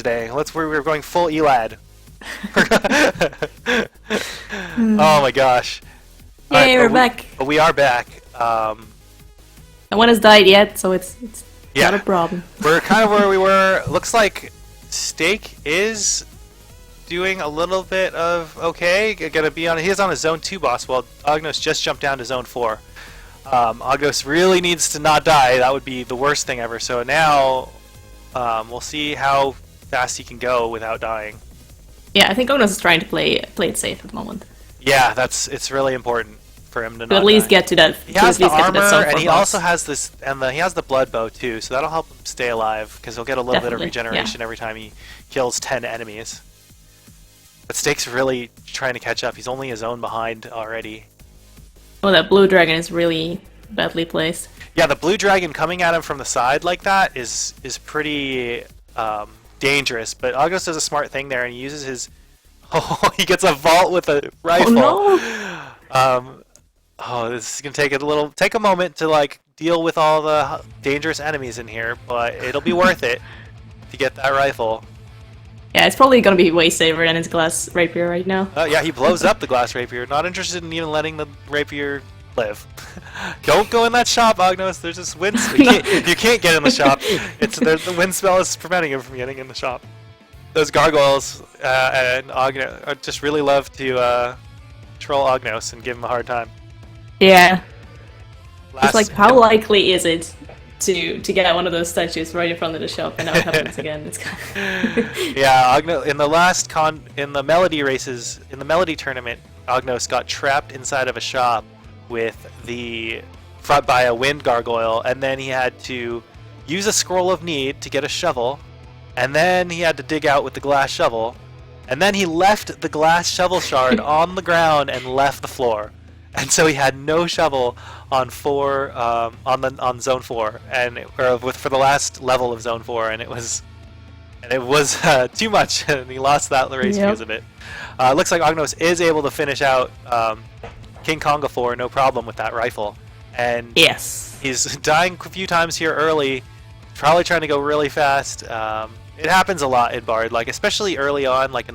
today. We're going full Elad. Oh my gosh. Yay, we're back. But we are back. No one has died yet, so it's Yeah. not a problem. We're kind of where we were. Looks like Staekk is doing a little bit of okay. He's on a zone 2 boss while Ognos just jumped down to zone 4. Ognos really needs to not die. That would be the worst thing ever. So now we'll see how fast he can go without dying. Yeah, I think Ognos is trying to play it safe at the moment. Yeah, it's really important for him to To not at least die. get to that. He has the armor, zone and 4 he boss. also has this, and he has the blood bow too. So that'll help him stay alive because he'll get a little bit of Definitely, regeneration every time he kills 10 enemies. But Staekk's really trying to catch up. He's only his own behind already. Oh, that blue dragon is really badly placed. Yeah, the blue dragon coming at him from the side like that is pretty dangerous. But Ognos does a smart thing there, and he uses his. Oh, he gets a vault with a rifle. Oh no! This is gonna take a moment to like deal with all the dangerous enemies in here, but it'll be worth it to get that rifle. Yeah, it's probably gonna be way safer than his glass rapier right now. Yeah, he blows up the glass rapier. Not interested in even letting the rapier live. Don't go in that shop, Ognos. There's this wind. You can't get in the shop. The wind spell is preventing him from getting in the shop. Those gargoyles and Ognos just really love to troll Ognos and give him a hard time. Yeah. It's like, how likely is it to get one of those statues right in front of the shop, and now it happens again? It's kind of Yeah, Ognos in the melody races, in the melody tournament, Ognos got trapped inside of a shop by a wind gargoyle, and then he had to use a scroll of need to get a shovel, and then he had to dig out with the glass shovel, and then he left the glass shovel shard on the ground and left the floor, and so he had no shovel on zone 4 for the last level of zone 4, and it was too much, and he lost that race because of it. Looks like Ognos is able to finish out King Konga 4 no problem with that rifle, and yes, he's dying a few times here early, probably trying to go really fast. It happens a lot in Bard, like especially early on, like in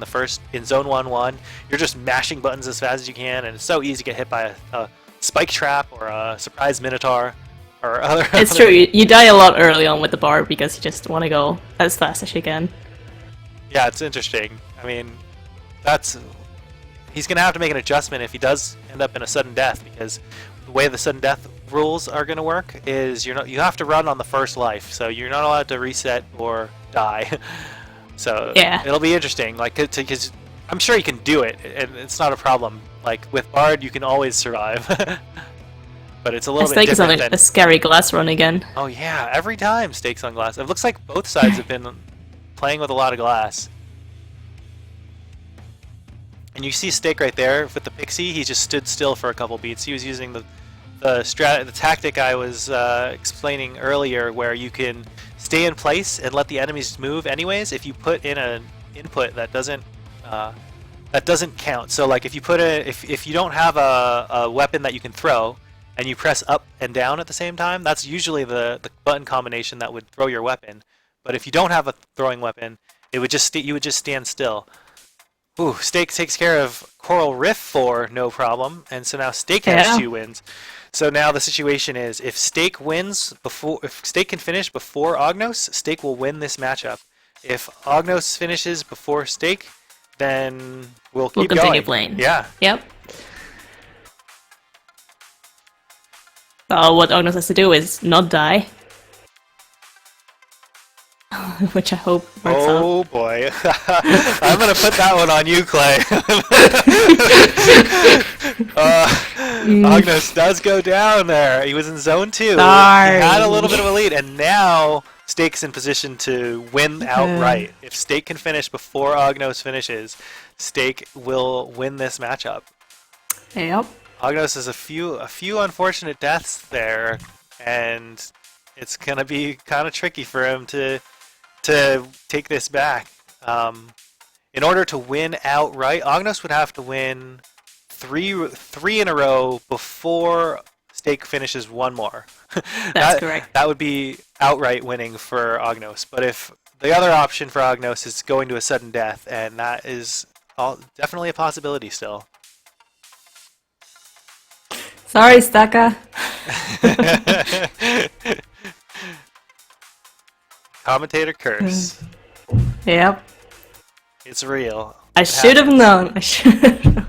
zone 1-1, you're just mashing buttons as fast as you can, and it's so easy to get hit by a spike trap or a surprise minotaur or other. It's true. You die a lot early on with the Bard because you just want to go as fast as you can. Yeah, it's interesting. I mean, he's gonna have to make an adjustment if he does end up in a sudden death, because the way the sudden death rules are going to work is you have to run on the first life, so you're not allowed to reset or die. So yeah, it'll be interesting, like because I'm sure you can do it, and it's not a problem. Like with Bard, you can always survive, but it's a little bit different. Staekk is on a scary glass run again. Oh yeah, every time Staekk's on glass. It looks like both sides have been playing with a lot of glass. And you see Staekk right there with the pixie. He just stood still for a couple beats. He was using the tactic I was explaining earlier, where you can stay in place and let the enemies move anyways. If you put in an input that doesn't count. So like if you don't have a weapon that you can throw, and you press up and down at the same time, that's usually the button combination that would throw your weapon. But if you don't have a throwing weapon, you would just stand still. Ooh, Staekk takes care of Coral Rift 4 no problem, and so now Staekk has 2 wins. So now the situation is, if Staekk can finish before Ognos, Staekk will win this matchup. If Ognos finishes before Staekk, then we'll keep continue going. Playing. Yeah. Yep. So what Ognos has to do is not die. Which I hope works out. Oh boy. I'm gonna put that one on you, Clay. Ognos does go down there. He was in zone 2. Sorry. He had a little bit of a lead, and now Staekk's in position to win outright. If Staekk can finish before Ognos finishes, Staekk will win this matchup. Yep. Ognos has a few unfortunate deaths there, and it's gonna be kind of tricky for him to take this back. In order to win outright, Ognos would have to win three in a row before Staekk finishes one more. That's correct. That would be outright winning for Ognos. But if the other option for Ognos is going to a sudden death, and that is definitely a possibility still. Sorry, Staekk. Commentator curse. Yep. It's real. I should have known. I should have known.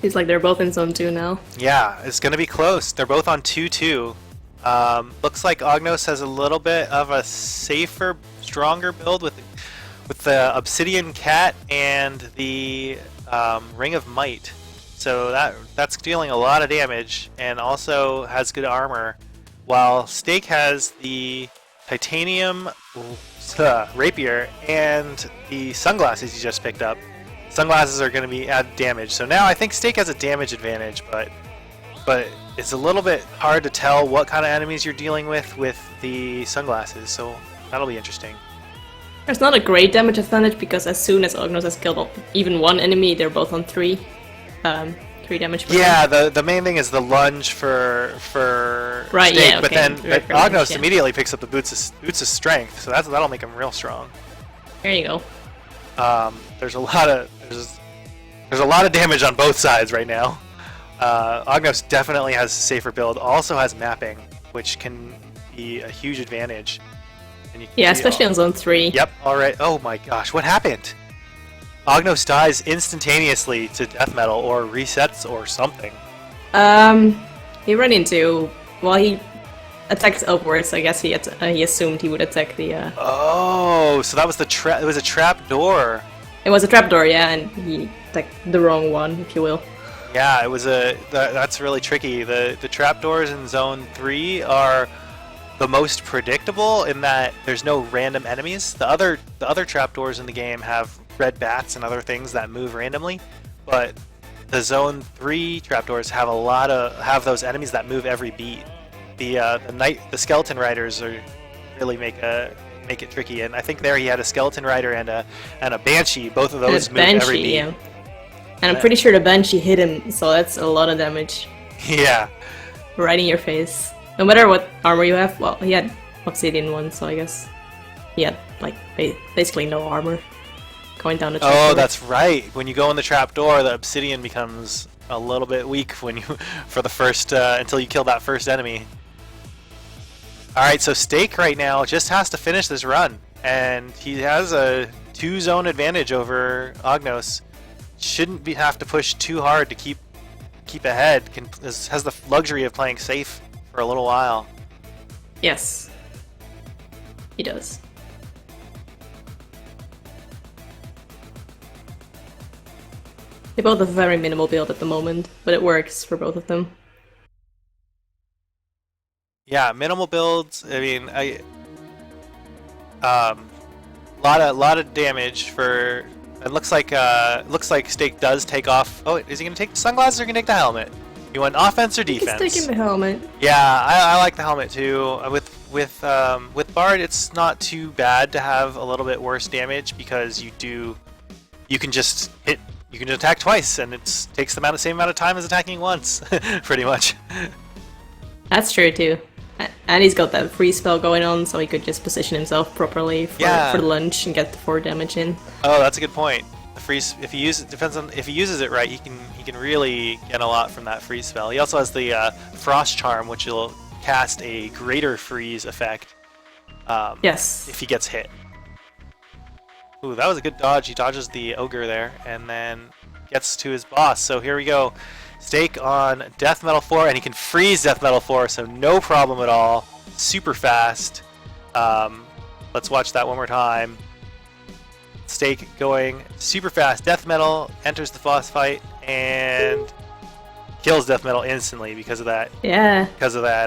Seems like they're both in zone 2 now. Yeah, it's going to be close. They're both on 2-2. Looks like Ognos has a little bit of a safer, stronger build with the Obsidian Cat and the Ring of Might. So that's dealing a lot of damage and also has good armor. While Staekk has the Titanium Rapier and the sunglasses he just picked up. Sunglasses are going to be add damage. So now I think Staekk has a damage advantage, but it's a little bit hard to tell what kind of enemies you're dealing with the sunglasses. So that'll be interesting. There's not a great damage advantage because as soon as Ognos has killed even one enemy, they're both on 3 damage. Yeah, the main thing is the lunge for right, Staekk, yeah, but okay. then Ognos yeah. immediately picks up the boots of strength, so that'll make him real strong. There you go. There's a lot of damage on both sides right now. Ognos definitely has a safer build, also has mapping, which can be a huge advantage. And you can Yeah, especially on zone 3. Yep, alright. Oh my gosh, what happened? Ognos dies instantaneously to death metal or resets or something. He ran into... Well, he attacked upwards. I guess he assumed he would attack the... Oh, so that was it was a trap door. It was a trapdoor, yeah, and he attacked the wrong one, if you will. Yeah, it was that's really tricky. The trapdoors in zone 3 are the most predictable in that there's no random enemies. The other trapdoors in the game have red bats and other things that move randomly, but the zone 3 trapdoors have those enemies that move every beat. The skeleton riders really make it tricky, and I think there he had a skeleton rider and a banshee. Both of those move every beat. Yeah. And I'm pretty sure the banshee hit him, so that's a lot of damage. Yeah. Right in your face. No matter what armor you have. Well, he had obsidian one, so I guess he had like basically no armor going down the trapdoor. Oh, that's right. When you go in the trapdoor, the obsidian becomes a little bit weak for the first until you kill that first enemy. All right, so Staekk right now just has to finish this run, and he has a 2-zone advantage over Ognos. Shouldn't have to push too hard to keep ahead. Has the luxury of playing safe for a little while. Yes, he does. They both have a very minimal build at the moment, but it works for both of them. Yeah, minimal builds. I mean, lot of damage for. It looks like Staekk does take off. Oh, is he gonna take the sunglasses or gonna take the helmet? You want offense or defense? He's taking the helmet. Yeah, I like the helmet too. With Bard, it's not too bad to have a little bit worse damage because you can just attack twice, and it takes the same amount of time as attacking once, pretty much. That's true too. And he's got that free spell going on, so he could just position himself properly for the lunge and get the 4 damage in. Oh, that's a good point. The freeze, if he uses it right, he can really get a lot from that freeze spell. He also has the Frost Charm, which will cast a greater freeze effect. Yes. If he gets hit. Ooh, that was a good dodge. He dodges the ogre there, and then gets to his boss. So here we go. Staekk on Death Metal 4, and he can freeze Death Metal 4, so no problem at all. Super fast. Let's watch that one more time. Staekk going super fast. Death Metal enters the boss fight and kills Death Metal instantly because of that. Yeah. Because of that